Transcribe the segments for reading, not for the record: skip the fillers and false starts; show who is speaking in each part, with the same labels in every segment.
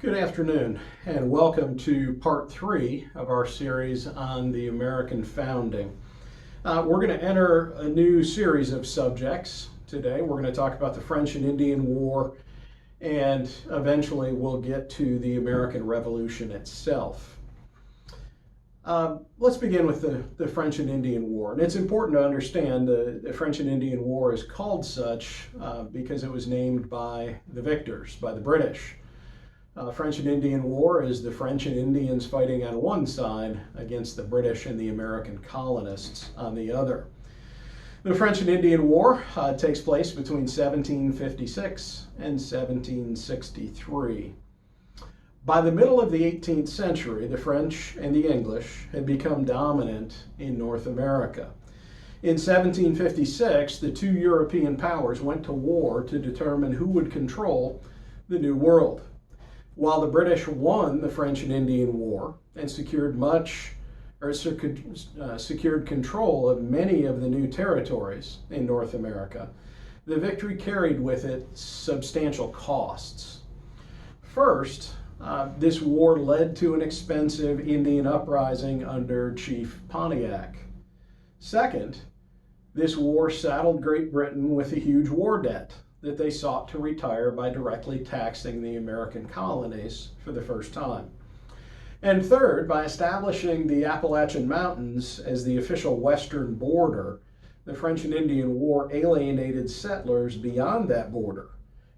Speaker 1: Good afternoon, and welcome to part 3 of our series on the American founding. We're going to enter a new series of subjects today. We're going to talk about the French and Indian War, and eventually we'll get to the American Revolution itself. Let's begin with the French and Indian War. And it's important to understand the French and Indian War is called such because it was named by the victors, by the British. French and Indian War is the French and Indians fighting on one side against the British and the American colonists on the other. The French and Indian War takes place between 1756 and 1763. By the middle of the 18th century, the French and the English had become dominant in North America. In 1756, the two European powers went to war to determine who would control the New World. While the British won the French and Indian War and secured control of many of the new territories in North America, the victory carried with it substantial costs. First, this war led to an expensive Indian uprising under Chief Pontiac. Second, this war saddled Great Britain with a huge war debt that they sought to retire by directly taxing the American colonies for the first time. And third, by establishing the Appalachian Mountains as the official western border, the French and Indian War alienated settlers beyond that border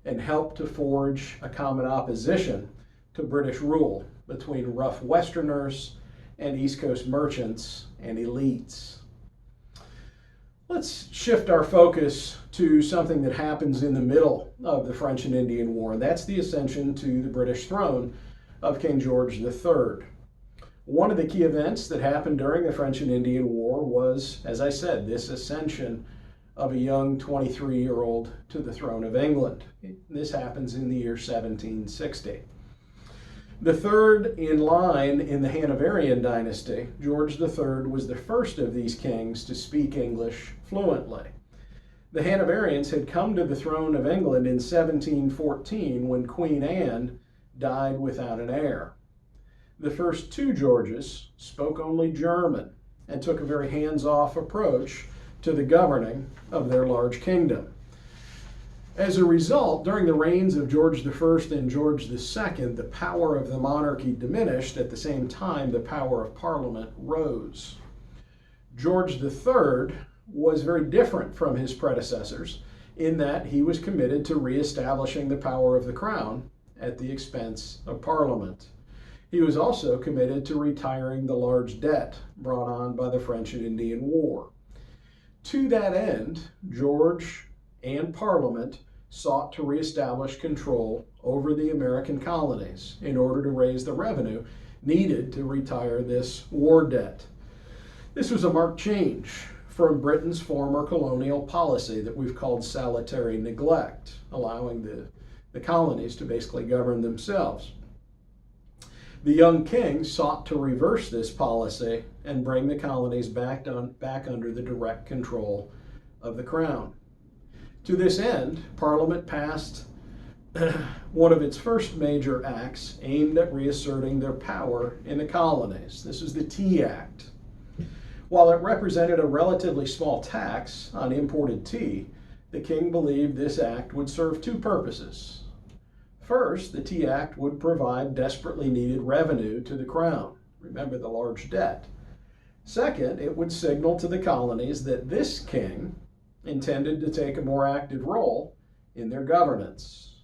Speaker 1: and helped to forge a common opposition to British rule between rough Westerners and East Coast merchants and elites. Let's shift our focus to something that happens in the middle of the French and Indian War, and that's the ascension to the British throne of King George III. One of the key events that happened during the French and Indian War was, as I said, this ascension of a young 23-year-old to the throne of England. This happens in the year 1760. The third in line in the Hanoverian dynasty, George III was the first of these kings to speak English fluently. The Hanoverians had come to the throne of England in 1714 when Queen Anne died without an heir. The first two Georges spoke only German and took a very hands-off approach to the governing of their large kingdom. As a result, during the reigns of George I and George II, the power of the monarchy diminished. At the same time, the power of Parliament rose. George III was very different from his predecessors in that he was committed to reestablishing the power of the crown at the expense of Parliament. He was also committed to retiring the large debt brought on by the French and Indian War. To that end, George and Parliament sought to reestablish control over the American colonies in order to raise the revenue needed to retire this war debt. This was a marked change from Britain's former colonial policy that we've called salutary neglect, allowing the colonies to basically govern themselves. The young king sought to reverse this policy and bring the colonies back under the direct control of the crown. To this end, Parliament passed one of its first major acts aimed at reasserting their power in the colonies. This was the Tea Act. While it represented a relatively small tax on imported tea, the king believed this act would serve two purposes. First, the Tea Act would provide desperately needed revenue to the crown. Remember the large debt. Second, it would signal to the colonies that this king intended to take a more active role in their governance.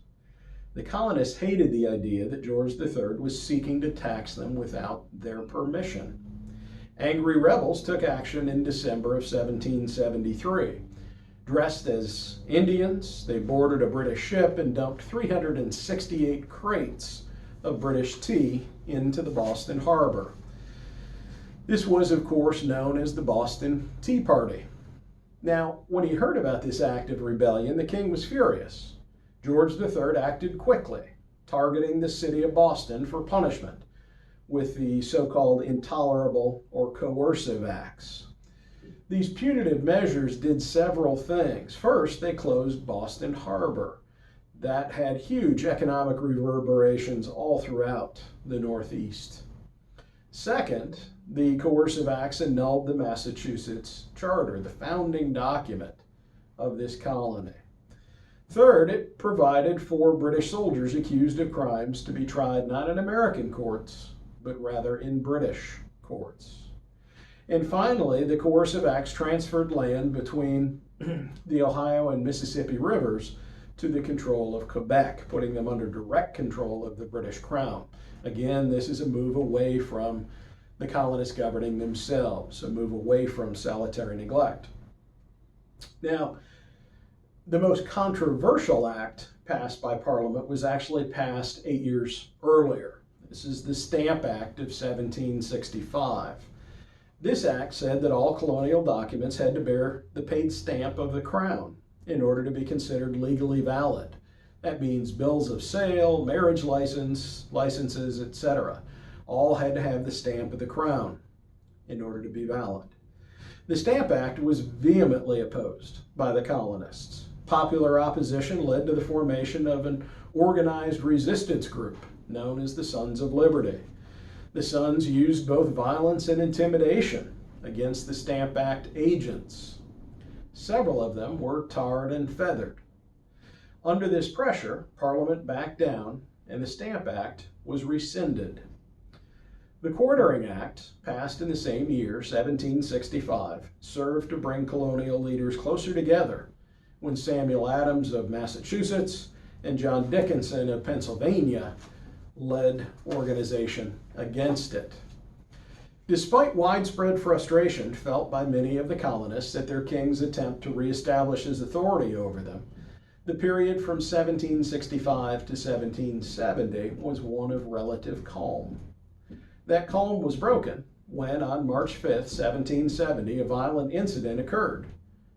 Speaker 1: The colonists hated the idea that George III was seeking to tax them without their permission. Angry rebels took action in December of 1773. Dressed as Indians, they boarded a British ship and dumped 368 crates of British tea into the Boston Harbor. This was, of course, known as the Boston Tea Party. Now, when he heard about this act of rebellion, the king was furious. George III acted quickly, targeting the city of Boston for punishment with the so-called intolerable or coercive acts. These punitive measures did several things. First, they closed Boston Harbor. That had huge economic reverberations all throughout the Northeast. Second, the coercive acts annulled the Massachusetts Charter, the founding document of this colony. Third, it provided for British soldiers accused of crimes to be tried not in American courts, but rather in British courts. And finally, the coercive acts transferred land between the Ohio and Mississippi rivers to the control of Quebec, putting them under direct control of the British Crown. Again, this is a move away from the colonists governing themselves, a move away from salutary neglect. Now, the most controversial act passed by Parliament was actually passed 8 years earlier. This is the Stamp Act of 1765. This act said that all colonial documents had to bear the paid stamp of the Crown in order to be considered legally valid. That means bills of sale, marriage licenses, etc. All had to have the stamp of the Crown in order to be valid. The Stamp Act was vehemently opposed by the colonists. Popular opposition led to the formation of an organized resistance group known as the Sons of Liberty. The Sons used both violence and intimidation against the Stamp Act agents. Several of them were tarred and feathered. Under this pressure, Parliament backed down and the Stamp Act was rescinded. The Quartering Act, passed in the same year, 1765, served to bring colonial leaders closer together when Samuel Adams of Massachusetts and John Dickinson of Pennsylvania led organization against it. Despite widespread frustration felt by many of the colonists at their king's attempt to reestablish his authority over them, the period from 1765 to 1770 was one of relative calm. That calm was broken when, on March 5th, 1770, a violent incident occurred,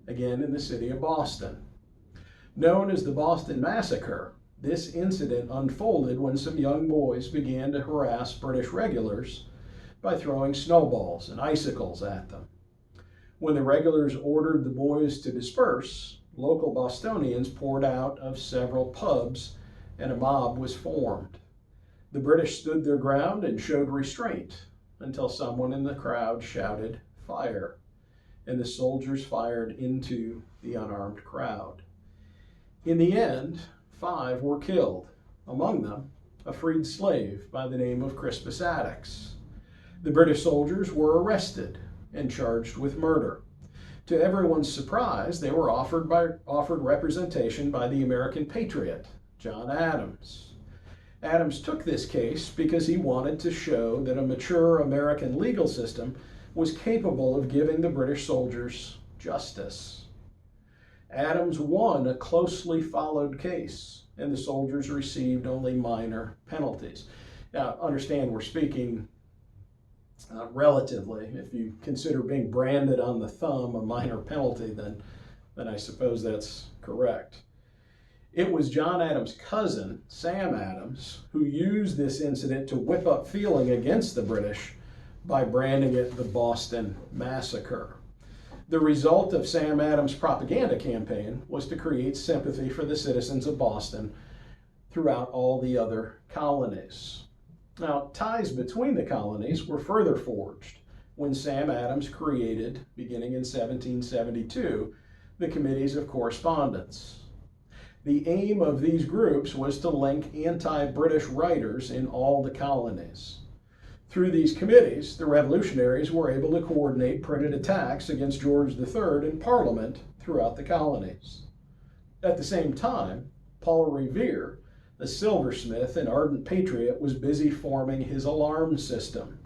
Speaker 1: again in the city of Boston. Known as the Boston Massacre, this incident unfolded when some young boys began to harass British regulars by throwing snowballs and icicles at them. When the regulars ordered the boys to disperse, local Bostonians poured out of several pubs and a mob was formed. The British stood their ground and showed restraint until someone in the crowd shouted, "Fire!" and the soldiers fired into the unarmed crowd. In the end, 5 were killed, among them a freed slave by the name of Crispus Attucks. The British soldiers were arrested and charged with murder. To everyone's surprise, they were offered representation by the American patriot, John Adams. Adams took this case because he wanted to show that a mature American legal system was capable of giving the British soldiers justice. Adams won a closely followed case, and the soldiers received only minor penalties. Now, understand we're speaking relatively. If you consider being branded on the thumb a minor penalty, then I suppose that's correct. It was John Adams' cousin, Sam Adams, who used this incident to whip up feeling against the British by branding it the Boston Massacre. The result of Sam Adams' propaganda campaign was to create sympathy for the citizens of Boston throughout all the other colonies. Now, ties between the colonies were further forged when Sam Adams created, beginning in 1772, the Committees of Correspondence. The aim of these groups was to link anti-British writers in all the colonies. Through these committees, the revolutionaries were able to coordinate printed attacks against George III in Parliament throughout the colonies. At the same time, Paul Revere, a silversmith and ardent patriot, was busy forming his alarm system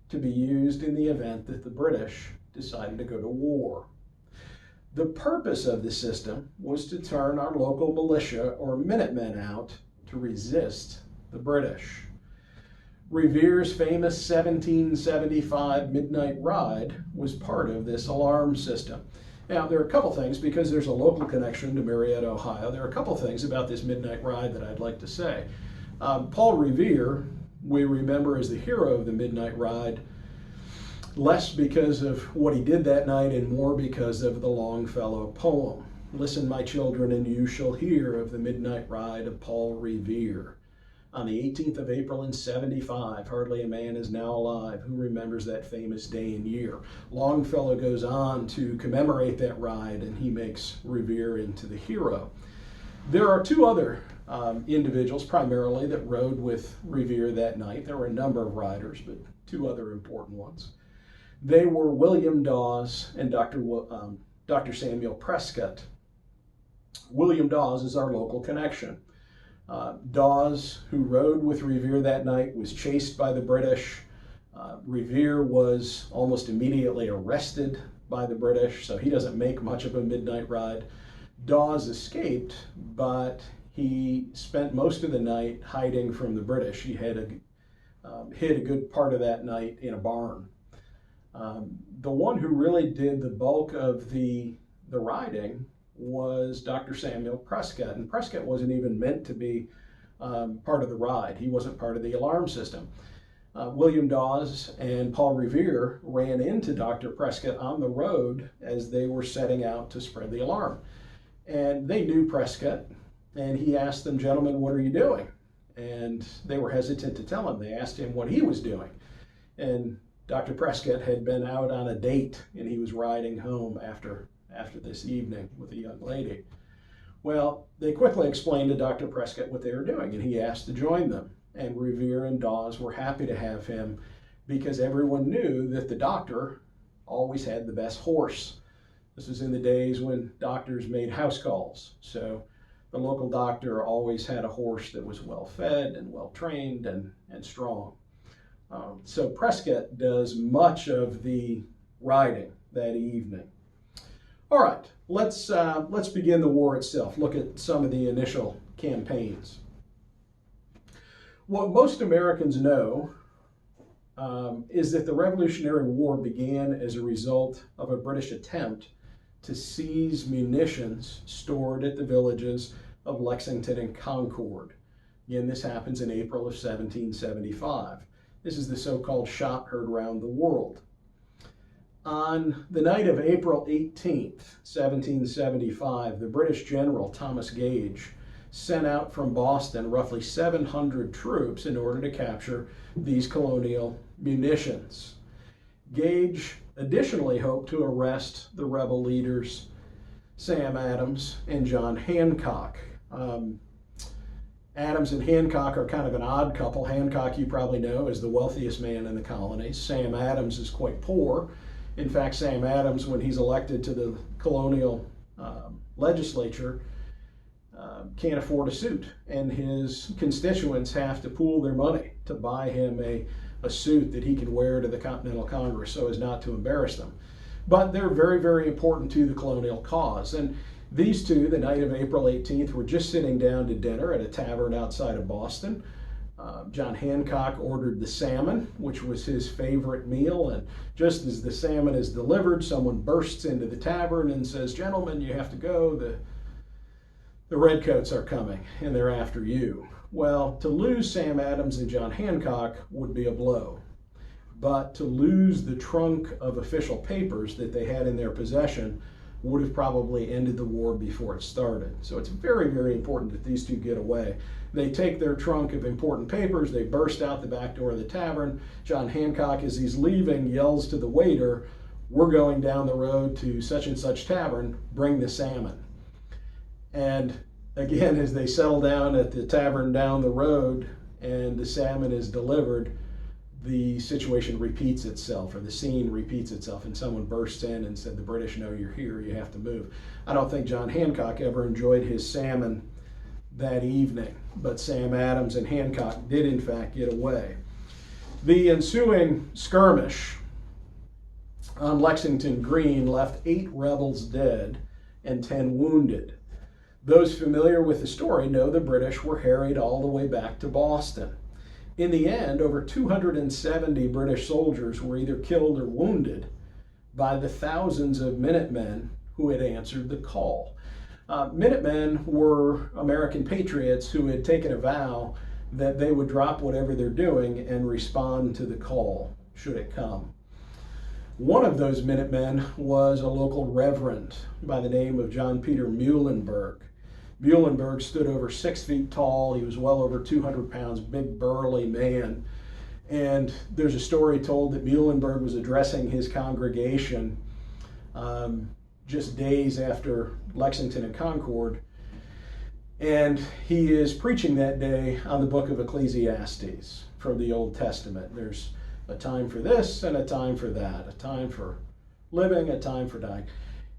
Speaker 1: to be used in the event that the British decided to go to war. The purpose of the system was to turn our local militia or Minutemen out to resist the British. Revere's famous 1775 Midnight Ride was part of this alarm system. Now, there are a couple things, because there's a local connection to Marietta, Ohio, there are a couple things about this Midnight Ride that I'd like to say. Paul Revere, we remember as the hero of the Midnight Ride, less because of what he did that night and more because of the Longfellow poem. Listen, my children, and you shall hear of the midnight ride of Paul Revere. On the 18th of April in 75, hardly a man is now alive who remembers that famous day and year. Longfellow goes on to commemorate that ride, and he makes Revere into the hero. There are two other individuals primarily that rode with Revere that night. There were a number of riders, but two other important ones. They were William Dawes and Dr. Samuel Prescott. William Dawes is our local connection. Dawes, who rode with Revere that night, was chased by the British. Revere was almost immediately arrested by the British, so he doesn't make much of a midnight ride. Dawes escaped, but he spent most of the night hiding from the British. He had hid a good part of that night in a barn. The one who really did the bulk of the riding was Dr. Samuel Prescott, and Prescott wasn't even meant to be part of the ride. He wasn't part of the alarm system. William Dawes and Paul Revere ran into Dr. Prescott on the road as they were setting out to spread the alarm. And they knew Prescott, and he asked them, "Gentlemen, what are you doing?" And they were hesitant to tell him. They asked him what he was doing. And Dr. Prescott had been out on a date, and he was riding home after this evening with a young lady. Well, they quickly explained to Dr. Prescott what they were doing, and he asked to join them. And Revere and Dawes were happy to have him because everyone knew that the doctor always had the best horse. This was in the days when doctors made house calls. So the local doctor always had a horse that was well fed and well trained and strong. So Prescott does much of the riding that evening. All right, let's begin the war itself. Look at some of the initial campaigns. What most Americans know is that the Revolutionary War began as a result of a British attempt to seize munitions stored at the villages of Lexington and Concord. Again, this happens in April of 1775. This is the so-called shot heard round the world. On the night of April 18th, 1775, the British general Thomas Gage sent out from Boston roughly 700 troops in order to capture these colonial munitions. Gage additionally hoped to arrest the rebel leaders Sam Adams and John Hancock. Adams and Hancock are kind of an odd couple. Hancock, you probably know, is the wealthiest man in the colonies. Sam Adams is quite poor. In fact, Sam Adams, when he's elected to the colonial legislature, can't afford a suit, and his constituents have to pool their money to buy him a suit that he can wear to the Continental Congress so as not to embarrass them. But they're very, very important to the colonial cause. And these two, the night of April 18th, were just sitting down to dinner at a tavern outside of Boston. John Hancock ordered the salmon, which was his favorite meal, and just as the salmon is delivered, someone bursts into the tavern and says, "Gentlemen, you have to go. The redcoats are coming, and they're after you." Well, to lose Sam Adams and John Hancock would be a blow. But to lose the trunk of official papers that they had in their possession would have probably ended the war before it started. So it's very, very important that these two get away. They take their trunk of important papers, they burst out the back door of the tavern. John Hancock, as he's leaving, yells to the waiter, "We're going down the road to such and such tavern, bring the salmon." And again, as they settle down at the tavern down the road and the salmon is delivered, the situation repeats itself, or the scene repeats itself, and someone bursts in and said, "The British know you're here, you have to move." I don't think John Hancock ever enjoyed his salmon that evening, but Sam Adams and Hancock did in fact get away. The ensuing skirmish on Lexington Green left 8 rebels dead and 10 wounded. Those familiar with the story know the British were harried all the way back to Boston. In the end, over 270 British soldiers were either killed or wounded by the thousands of Minutemen who had answered the call. Minutemen were American patriots who had taken a vow that they would drop whatever they're doing and respond to the call, should it come. One of those Minutemen was a local reverend by the name of John Peter Muhlenberg. Muhlenberg stood over 6 feet tall. He was well over 200 pounds, big burly man. And there's a story told that Muhlenberg was addressing his congregation just days after Lexington and Concord. And he is preaching that day on the book of Ecclesiastes from the Old Testament. There's a time for this and a time for that, a time for living, a time for dying.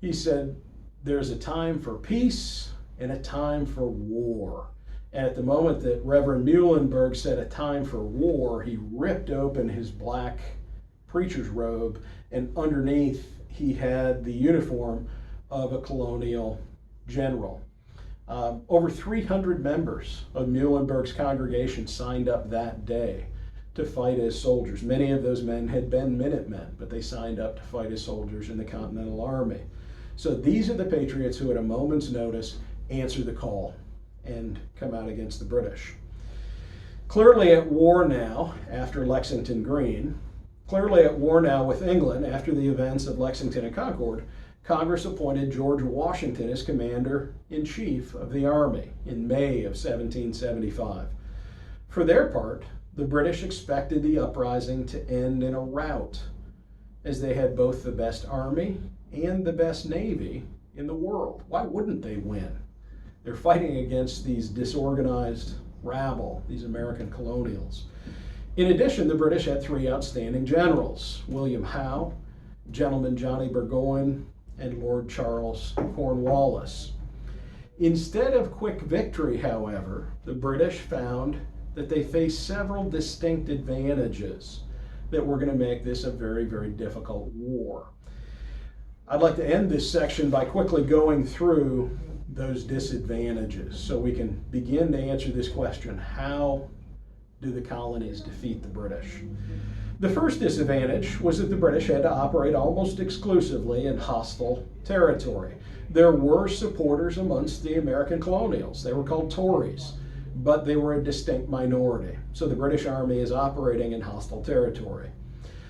Speaker 1: He said, there's a time for peace and a time for war. And at the moment that Reverend Muhlenberg said a time for war, he ripped open his black preacher's robe, and underneath he had the uniform of a colonial general. Over 300 members of Muhlenberg's congregation signed up that day to fight as soldiers. Many of those men had been Minutemen, but they signed up to fight as soldiers in the Continental Army. So these are the patriots who at a moment's notice answer the call and come out against the British. Clearly at war now, after Lexington Green, clearly at war now with England after the events of Lexington and Concord, Congress appointed George Washington as Commander-in-Chief of the Army in May of 1775. For their part, the British expected the uprising to end in a rout, as they had both the best army and the best navy in the world. Why wouldn't they win? They're fighting against these disorganized rabble, these American colonials. In addition, the British had 3 outstanding generals: William Howe, Gentleman Johnny Burgoyne, and Lord Charles Cornwallis. Instead of quick victory, however, the British found that they faced several distinct advantages that were going to make this a very, very difficult war. I'd like to end this section by quickly going through those disadvantages so we can begin to answer this question: how do the colonies defeat the British? The first disadvantage was that the British had to operate almost exclusively in hostile territory. There were supporters amongst the American colonials. They were called Tories, but they were a distinct minority. So the British Army is operating in hostile territory.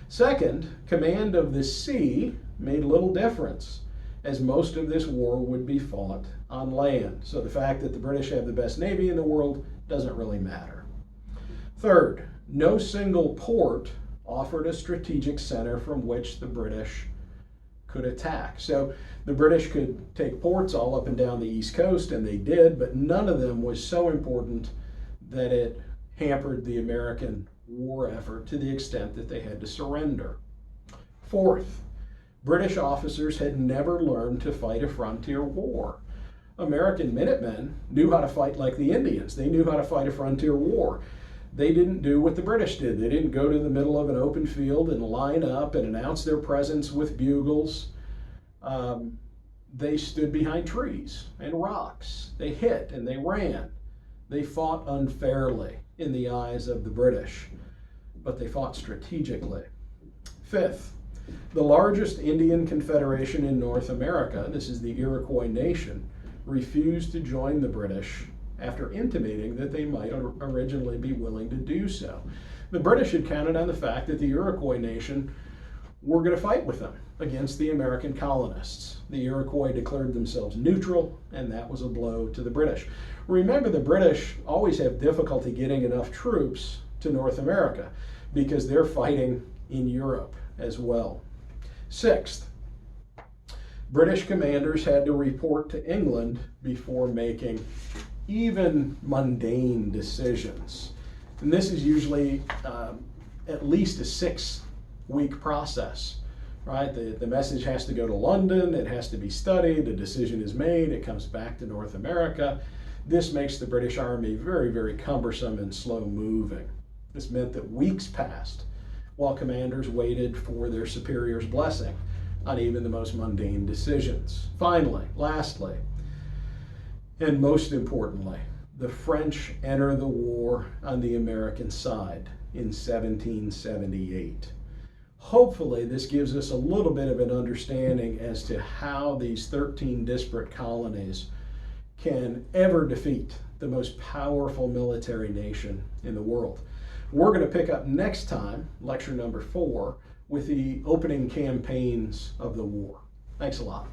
Speaker 1: Second, command of the sea made little difference, as most of this war would be fought on land. So the fact that the British have the best navy in the world doesn't really matter. Third, no single port offered a strategic center from which the British could attack. So the British could take ports all up and down the East Coast, and they did, but none of them was so important that it hampered the American war effort to the extent that they had to surrender. Fourth, British officers had never learned to fight a frontier war. American Minutemen knew how to fight like the Indians. They knew how to fight a frontier war. They didn't do what the British did. They didn't go to the middle of an open field and line up and announce their presence with bugles. They stood behind trees and rocks. They hit and they ran. They fought unfairly in the eyes of the British, but they fought strategically. Fifth, the largest Indian confederation in North America, this is the Iroquois Nation, refused to join the British after intimating that they might originally be willing to do so. The British had counted on the fact that the Iroquois Nation were going to fight with them against the American colonists. The Iroquois declared themselves neutral, and that was a blow to the British. Remember, the British always have difficulty getting enough troops to North America because they're fighting in Europe as well. Sixth, British commanders had to report to England before making even mundane decisions. And this is usually at least a 6-week process, right? The message has to go to London, it has to be studied, a decision is made, it comes back to North America. This makes the British Army very, very cumbersome and slow moving. This meant that weeks passed while commanders waited for their superior's blessing on even the most mundane decisions. Finally, lastly, and most importantly, the French enter the war on the American side in 1778. Hopefully, this gives us a little bit of an understanding as to how these 13 disparate colonies can ever defeat the most powerful military nation in the world. We're going to pick up next time, lecture number 4, with the opening campaigns of the war. Thanks a lot.